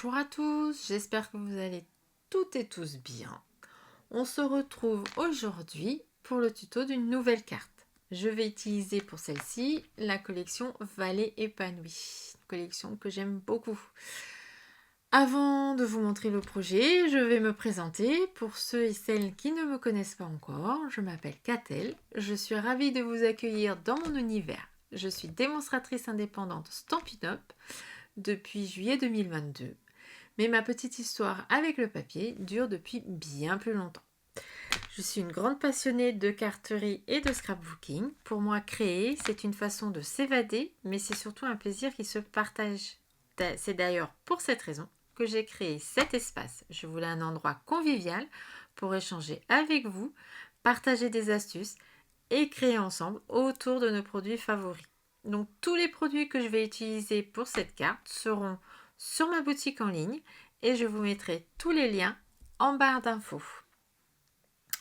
Bonjour à tous, j'espère que vous allez toutes et tous bien. On se retrouve aujourd'hui pour le tuto d'une nouvelle carte. Je vais utiliser pour celle-ci la collection Vallée épanouie, une collection que j'aime beaucoup. Avant de vous montrer le projet, je vais me présenter. Pour ceux et celles qui ne me connaissent pas encore, je m'appelle Catel. Je suis ravie de vous accueillir dans mon univers. Je suis démonstratrice indépendante Stampin' Up depuis juillet 2022. Mais ma petite histoire avec le papier dure depuis bien plus longtemps. Je suis une grande passionnée de carterie et de scrapbooking. Pour moi, créer, c'est une façon de s'évader, mais c'est surtout un plaisir qui se partage. C'est d'ailleurs pour cette raison que j'ai créé cet espace. Je voulais un endroit convivial pour échanger avec vous, partager des astuces et créer ensemble autour de nos produits favoris. Donc tous les produits que je vais utiliser pour cette carte seront sur ma boutique en ligne et je vous mettrai tous les liens en barre d'infos.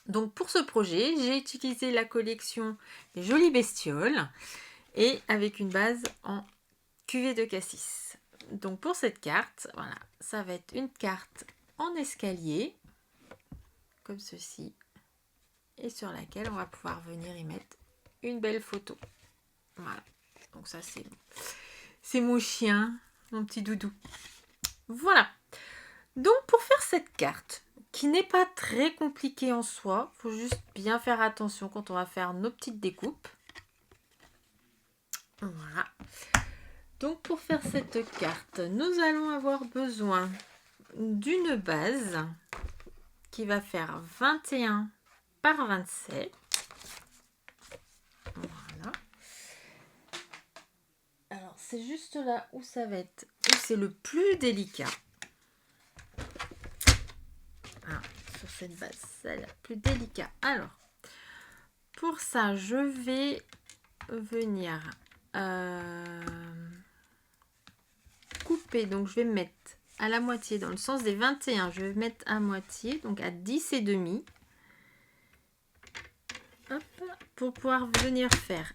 Donc pour ce projet, j'ai utilisé la collection Les Jolies Bestioles et avec une base en cuvée de cassis. Donc pour cette carte, voilà, ça va être une carte en escalier, comme ceci, et sur laquelle on va pouvoir venir y mettre une belle photo. Voilà, donc ça c'est mon chien, mon petit doudou. Voilà. Donc pour faire cette carte, qui n'est pas très compliquée en soi, il faut juste bien faire attention quand on va faire nos petites découpes. Voilà. Donc pour faire cette carte, nous allons avoir besoin d'une base qui va faire 21 par 27. Voilà. Alors c'est juste là où ça va être, où c'est le plus délicat. Ah, sur cette base, c'est la plus délicat. Alors, pour ça, je vais venir couper. Donc, je vais mettre à la moitié dans le sens des 21. Je vais mettre à moitié, donc à 10 et demi. Hop, pour pouvoir venir faire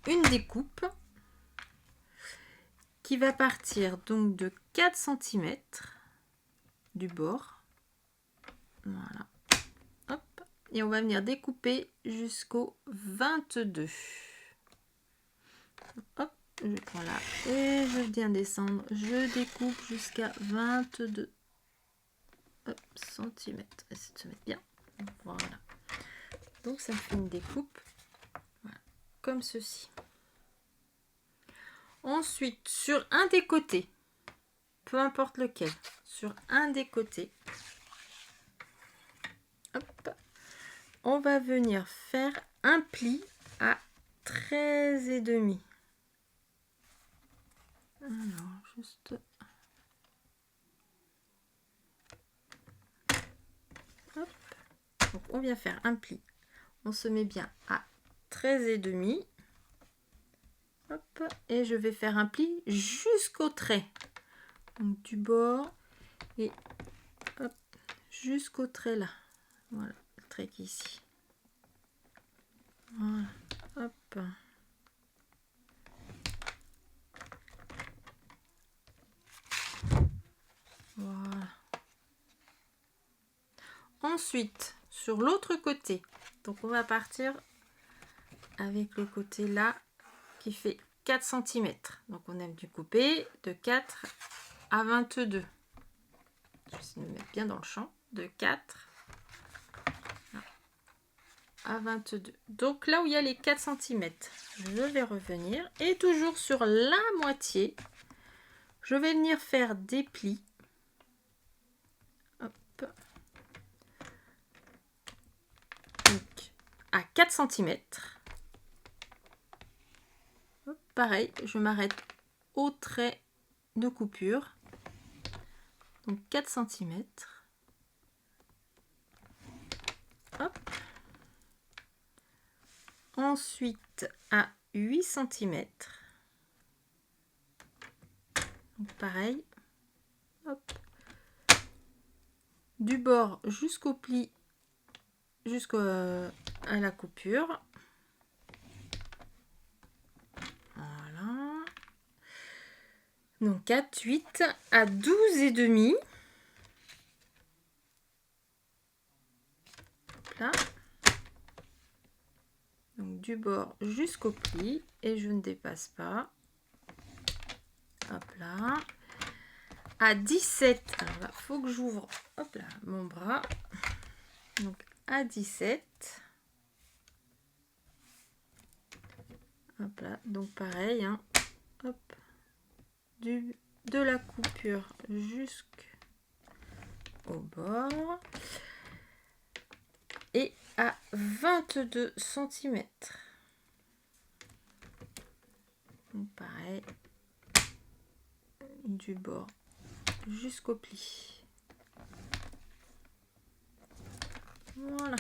une découpe qui va partir donc de 4 cm du bord. Voilà. Hop. Et on va venir découper jusqu'au 22. Hop, je prends là et je viens descendre. Je découpe jusqu'à 22 cm. Essaye de se mettre bien. Voilà. Donc ça me fait une découpe. Voilà, comme ceci. Ensuite, sur un des côtés, peu importe lequel, sur un des côtés, hop, on va venir faire un pli à 13 et demi. Alors, juste... Hop. Donc, on vient faire un pli. On se met bien à 13 et demi. Hop. Et je vais faire un pli jusqu'au trait. Donc, du bord et hop, jusqu'au trait là. Voilà, le trait qui est ici. Voilà. Hop. Voilà. Ensuite, sur l'autre côté, donc on va partir avec le côté là qui fait 4 cm. Donc on a dû couper de 4 à 22. Je vais essayer de me mettre bien dans le champ. De 4 à 22. Donc là où il y a les 4 cm, je vais revenir. Et toujours sur la moitié, je vais venir faire des plis. Hop. Donc à 4 cm. Hop, pareil, je m'arrête au trait de coupure. Donc 4 cm. Hop. Ensuite à 8 cm. Donc pareil. Hop. Du bord jusqu'au pli, jusqu'à la coupure. Voilà. Donc 4, 8 à 12 et demi. Hop là. Donc du bord jusqu'au pli et je ne dépasse pas. Hop là. À 17. Alors là, il faut que j'ouvre hop là, mon bras. Donc à 17. Hop là. Donc pareil. Hein. Hop. De la coupure jusqu'au bord. Et à 22 cm. Donc pareil. Du bord jusqu'au pli. Voilà.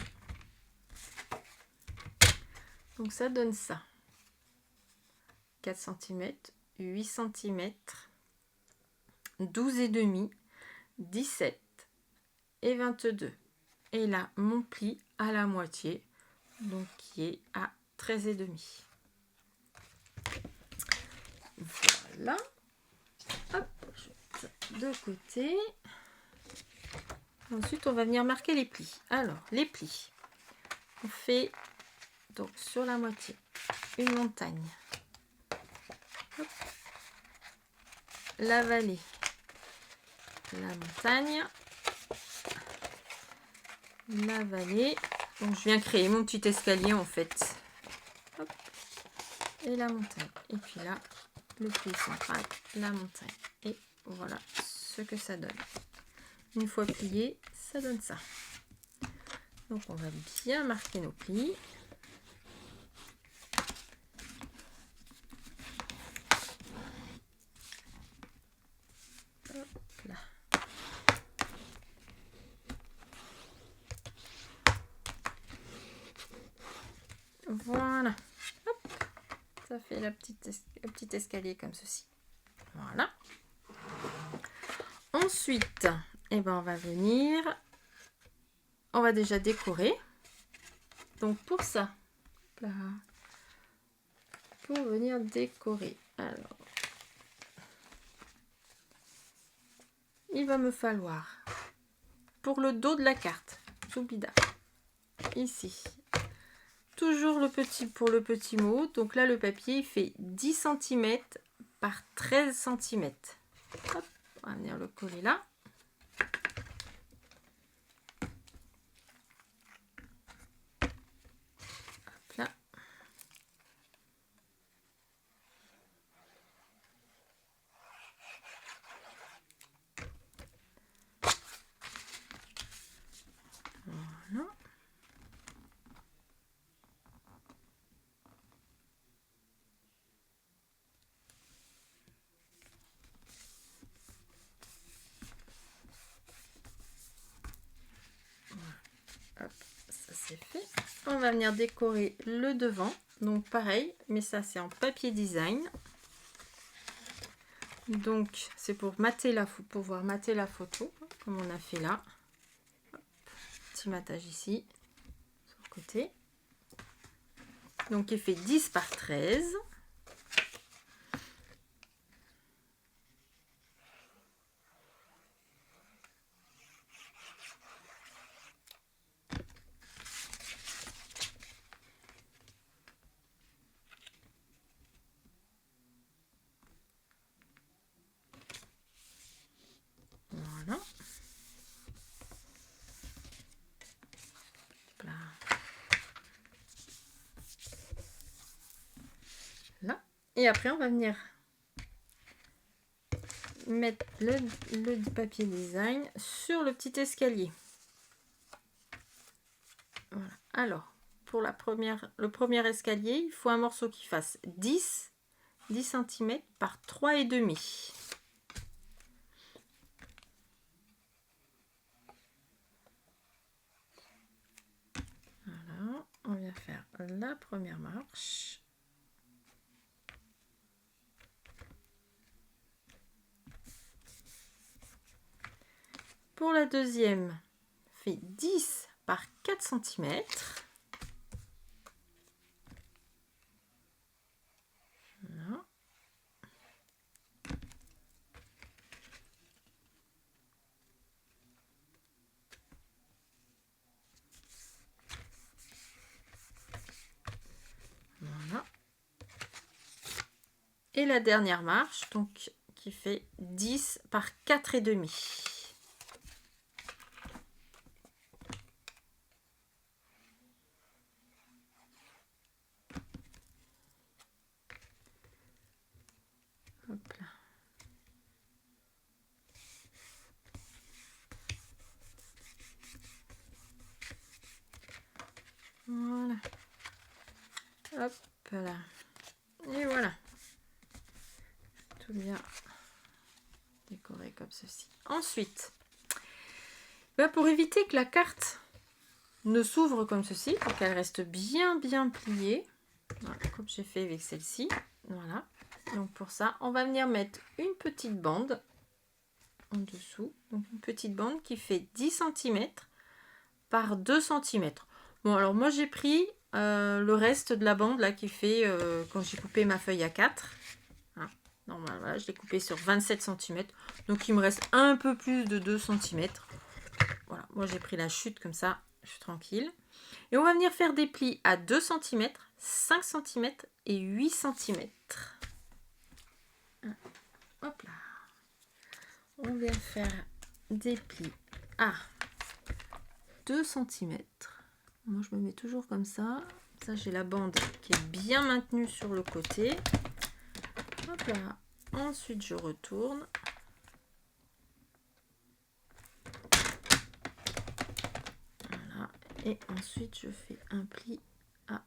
Donc ça donne ça. 4 cm, 8 cm, 12 et demi, 17 et 22. Et là, mon pli à la moitié, donc qui est à 13 et demi. Voilà. Hop, je mets ça de côté. Ensuite, on va venir marquer les plis. Alors, les plis. On fait donc sur la moitié une montagne. Hop. La vallée. La montagne. La vallée. Donc, je viens créer mon petit escalier en fait. Hop. Et la montagne. Et puis là, le pli central, la montagne. Et voilà ce que ça donne. Une fois plié, ça donne ça. Donc on va bien marquer nos plis. Hop là. Voilà. Hop. Ça fait le petit escalier comme ceci. Voilà. Ensuite, eh ben, on va venir... On va déjà décorer. Donc pour ça, là, pour venir décorer, alors, il va me falloir, pour le dos de la carte, Zoubida, ici, toujours le petit pour le petit mot. Donc là, le papier il fait 10 cm par 13 cm. Hop, on va venir le coller là. Hop là. Voilà. Hop, ça c'est fait. On va venir décorer le devant. Donc pareil, mais ça c'est en papier design. Donc c'est pour pouvoir mater la photo, comme on a fait là. Hop, petit matage ici, sur le côté. Donc il fait 10 par 13. Voilà. Là. Et après, on va venir mettre le papier design sur le petit escalier. Voilà. Alors, pour le premier escalier, il faut un morceau qui fasse 10 cm par 3,5. Voilà, on vient faire la première marche. Pour la deuxième, fait 10 par 4 cm. Voilà. Et la dernière marche, donc qui fait 10 par 4,5. Hop là. Voilà. Hop là. Et voilà. Tout bien décoré comme ceci. Ensuite, pour éviter que la carte ne s'ouvre comme ceci, pour qu'elle reste bien pliée, voilà, comme j'ai fait avec celle-ci. Voilà. Donc pour ça, on va venir mettre une petite bande en dessous. Donc une petite bande qui fait 10 cm par 2 cm. Bon, alors moi j'ai pris le reste de la bande là qui fait quand j'ai coupé ma feuille à 4. Hein, normal, voilà, je l'ai coupé sur 27 cm. Donc il me reste un peu plus de 2 cm. Voilà, moi j'ai pris la chute comme ça, je suis tranquille. Et on va venir faire des plis à 2 cm, 5 cm et 8 cm. Hop là. On vient faire des plis à 2 cm. Moi je me mets toujours comme ça. Ça j'ai la bande qui est bien maintenue sur le côté. Hop là. Ensuite je retourne. Voilà. Et ensuite je fais un pli à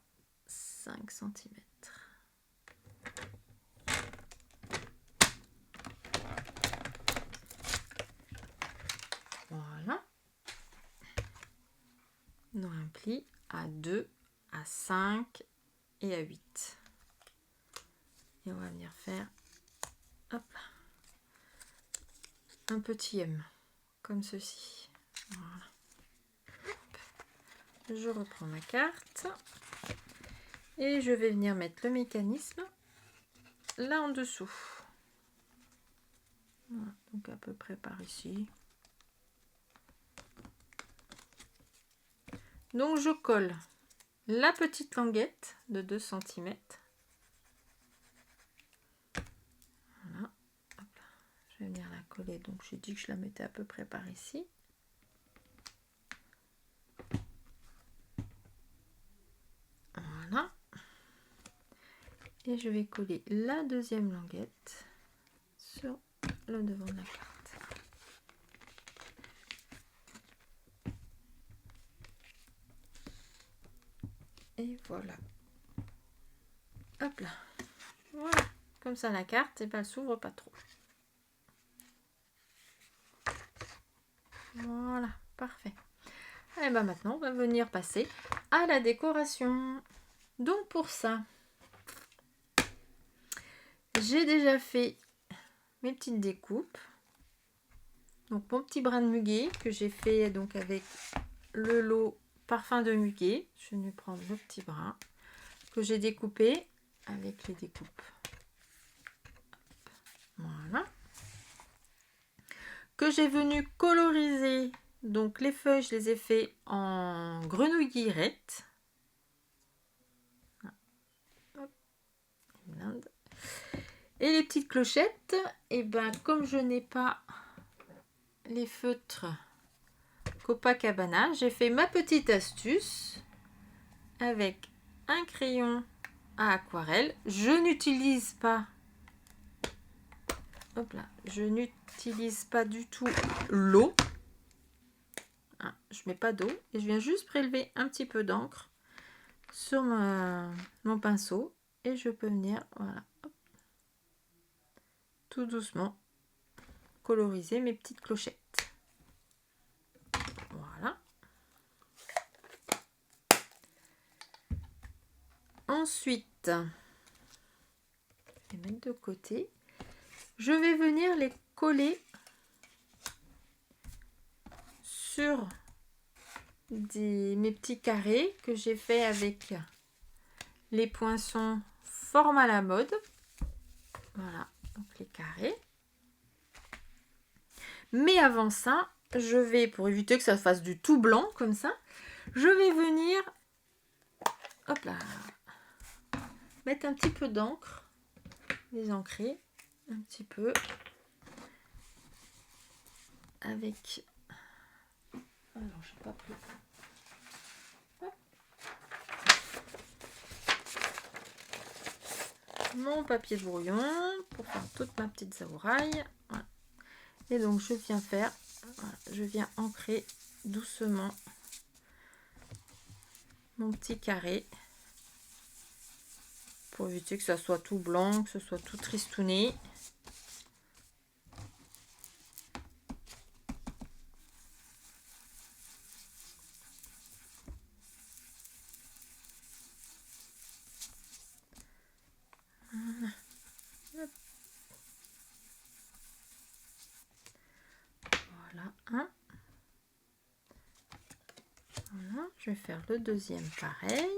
5 cm. Voilà. Dans un pli à 2, à 5 et à 8. Et on va venir faire hop, un petit M comme ceci. Voilà. Hop. Je reprends ma carte et je vais venir mettre le mécanisme là en dessous. Voilà, donc à peu près par ici. Donc je colle la petite languette de 2 cm. Voilà. Hop. Je vais venir la coller. Donc j'ai dit que je la mettais à peu près par ici. Voilà. Et je vais coller la deuxième languette sur le devant de la carte. Et voilà. Hop là. Voilà. Comme ça la carte, et ben, elle s'ouvre pas trop. Voilà, parfait. Et ben maintenant, on va venir passer à la décoration. Donc pour ça, j'ai déjà fait mes petites découpes. Donc mon petit brin de muguet que j'ai fait donc avec le lot parfum de muguet. Je vais prendre le petit brin que j'ai découpé avec les découpes. Voilà. Que j'ai venu coloriser. Donc les feuilles, je les ai fait en grenouille guillerette. Et les petites clochettes, et ben comme je n'ai pas les feutres Copacabana, j'ai fait ma petite astuce avec un crayon à aquarelle. Je n'utilise pas, hop là, je n'utilise pas du tout l'eau. Ah, je mets pas d'eau et je viens juste prélever un petit peu d'encre sur mon pinceau et je peux venir, voilà, hop, tout doucement coloriser mes petites clochettes. Voilà. Ensuite, je vais mettre de côté. Je vais venir les coller sur mes petits carrés que j'ai fait avec les poinçons forme à la mode. Voilà, donc les carrés. Mais avant ça, je vais, pour éviter que ça fasse du tout blanc comme ça, je vais venir, hop là, mettre un petit peu d'encre les ancrer un petit peu avec... Alors, je n'ai pas pris. Hop. Mon papier de brouillon pour faire toute ma petite zaouraille. Voilà. Et donc, je viens faire... Voilà, je viens ancrer doucement mon petit carré pour éviter que ça soit tout blanc, que ce soit tout tristouné. Voilà, un. Voilà, je vais faire le deuxième pareil.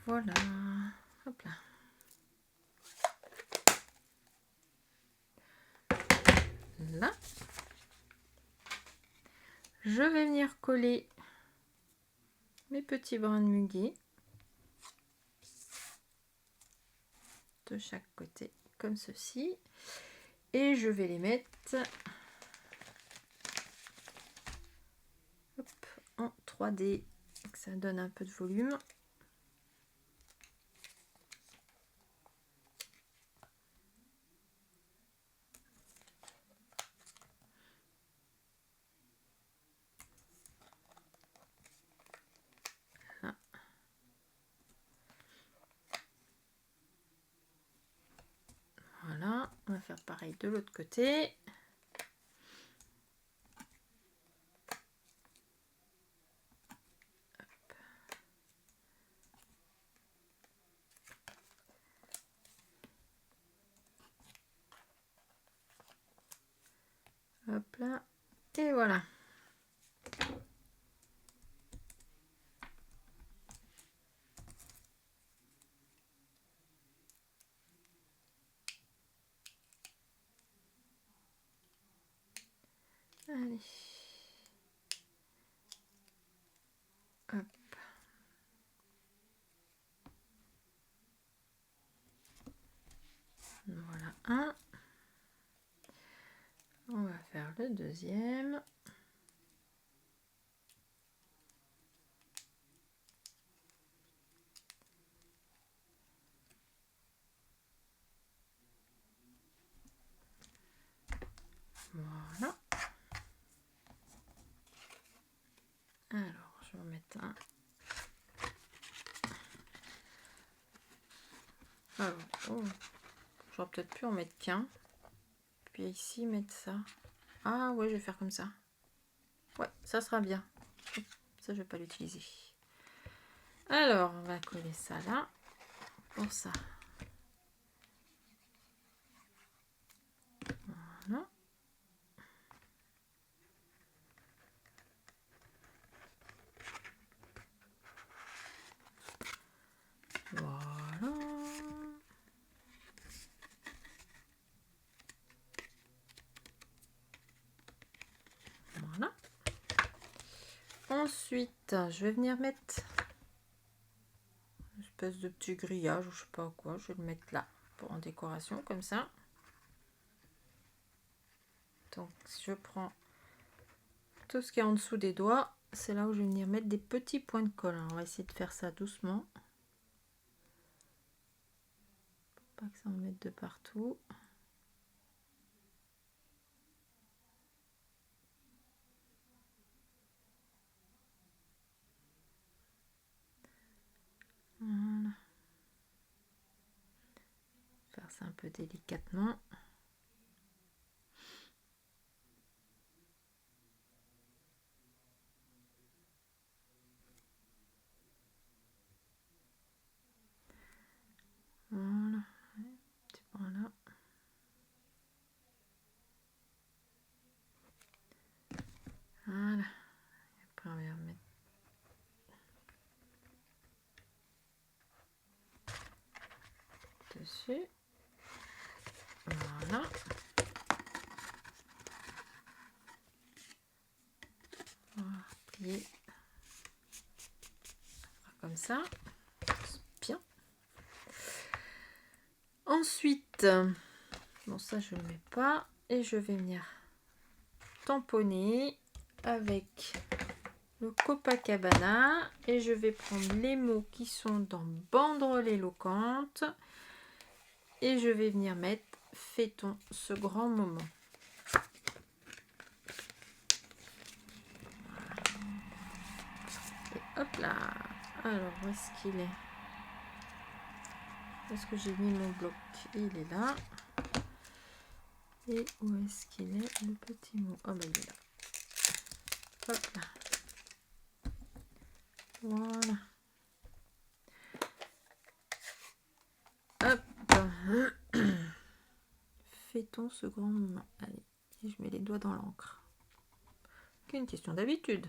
Voilà, hop là. Là, je vais venir coller mes petits brins de muguet de chaque côté, comme ceci. Et je vais les mettre hop, en 3D, que ça donne un peu de volume. Voilà, on va faire pareil de l'autre côté. Hop là, et voilà. Allez. Hop. Voilà un. On va faire le deuxième. Voilà. Alors, je vais en mettre un. Alors, oh, j'aurais peut-être pu en mettre qu'un. Puis ici, mettre ça. Ah ouais, je vais faire comme ça. Ouais, ça sera bien. Ça, je vais pas l'utiliser. Alors, on va coller ça là. Pour ça. Voilà. Voilà. Voilà. Ensuite, je vais venir mettre une espèce de petit grillage ou je sais pas quoi. Je vais le mettre là pour en décoration comme ça. Donc, je prends tout ce qui est en dessous des doigts. C'est là où je vais venir mettre des petits points de colle. Alors, on va essayer de faire ça doucement. Pour pas que ça en mette de partout. Voilà. Faire ça un peu délicatement. Voilà. Voilà. Après, on va remettre dessus. Voilà. On va plier comme ça. Bien. Ensuite, bon ça je ne le mets pas. Et je vais venir tamponner avec le Copacabana. Et je vais prendre les mots qui sont dans banderole éloquente. Et je vais venir mettre « Fêtons ce grand moment ». Et hop là. Alors, où est-ce qu'il est? Où est-ce que j'ai mis mon bloc? Il est là. Et où est-ce qu'il est, le petit mot? Oh, ben il est là. Hop là. Voilà. Hop. Fêtons ce grand moment. Allez, et je mets les doigts dans l'encre. C'est une question d'habitude.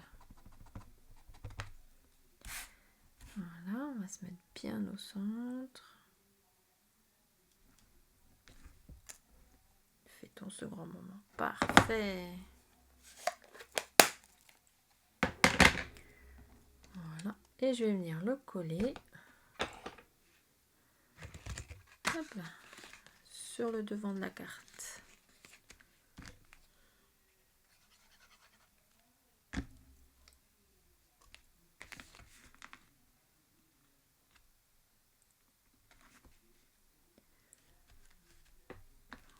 Voilà, on va se mettre bien au centre. Fêtons ce grand moment. Parfait. Voilà. Et je vais venir le coller. Hop là. Sur le devant de la carte.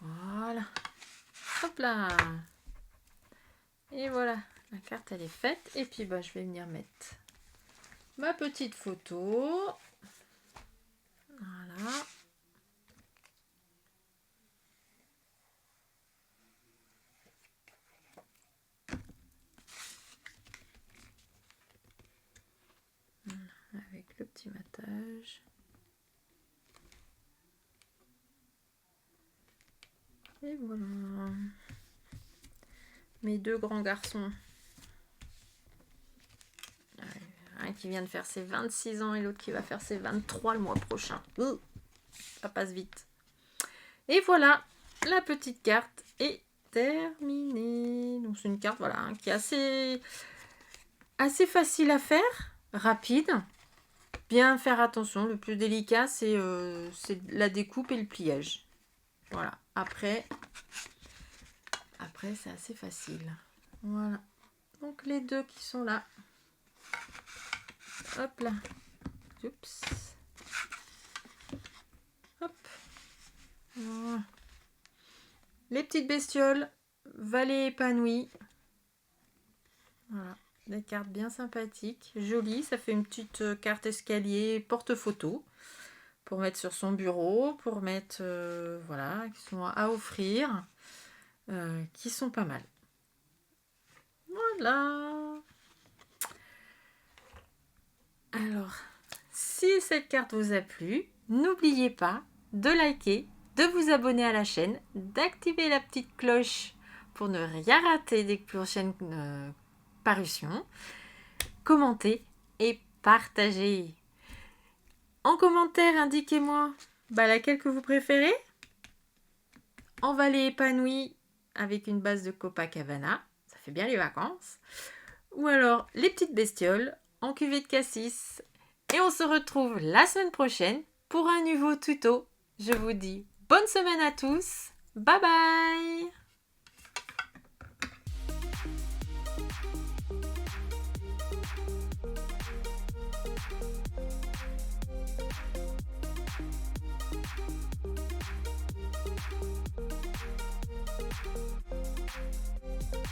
Voilà. Hop là. Et voilà, la carte elle est faite. Et puis bah, je vais venir mettre ma petite photo. Voilà. Avec le petit matage. Et voilà. Mes deux grands garçons. Un qui vient de faire ses 26 ans et l'autre qui va faire ses 23 le mois prochain. Ça passe vite. Et voilà, la petite carte est terminée. Donc c'est une carte voilà, hein, qui est assez facile à faire, rapide. Bien faire attention, le plus délicat c'est la découpe et le pliage. Voilà, après c'est assez facile. Voilà, donc les deux qui sont là. Hop là. Oups. Hop. Voilà. Les petites bestioles, vallée épanouie. Voilà, des cartes bien sympathiques, jolies. Ça fait une petite carte escalier porte-photo pour mettre sur son bureau, pour mettre, voilà, qui sont à offrir, qui sont pas mal. Voilà. Alors, si cette carte vous a plu, n'oubliez pas de liker, de vous abonner à la chaîne, d'activer la petite cloche pour ne rien rater des prochaines parutions, commentez et partagez. En commentaire, indiquez-moi laquelle que vous préférez. En vallée épanouie avec une base de Copacabana, ça fait bien les vacances. Ou alors les petites bestioles en cuvée de cassis. Et on se retrouve la semaine prochaine pour un nouveau tuto. Je vous dis bonne semaine à tous. Bye bye.